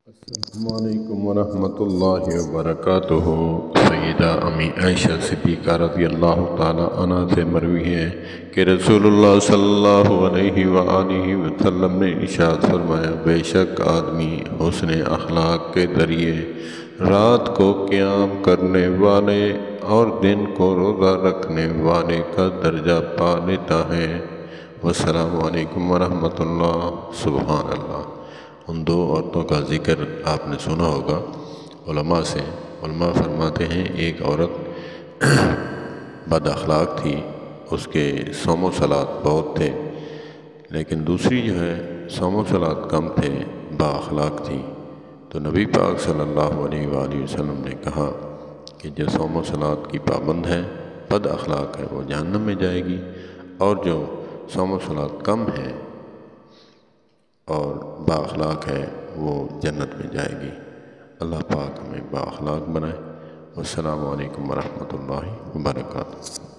السلام علیکم ورحمۃ اللہ وبرکاتہ۔ سیدہ امی عائشہ صدیقہ رضی اللہ تعالی عنہ سے مروی ہے کہ رسول اللہ صلی اللہ علیہ وآلہ وسلم نے ارشاد فرمایا، بے شک آدمی حسن اخلاق کے ذریعے رات کو قیام کرنے والے اور دن کو روزہ رکھنے والے کا درجہ پا لیتا ہے۔ والسلام علیکم ورحمۃ اللہ۔ سبحان اللہ۔ ان دو عورتوں کا ذکر آپ نے سنا ہوگا علماء سے۔ علماء فرماتے ہیں ایک عورت بد اخلاق تھی، اس کے صوم و صلات بہت تھے، لیکن دوسری جو ہے صوم و صلات کم تھے، با اخلاق تھی۔ تو نبی پاک صلی اللہ علیہ وآلہ وسلم نے کہا کہ جو صوم و صلات کی پابند ہے، بد اخلاق ہے، وہ جہنم میں جائے گی، اور جو صوم و صلات کم ہے اور با اخلاق ہے وہ جنت میں جائے گی۔ اللہ پاک ہمیں با اخلاق بنائے۔ والسلام علیکم ورحمۃ اللہ وبرکاتہ۔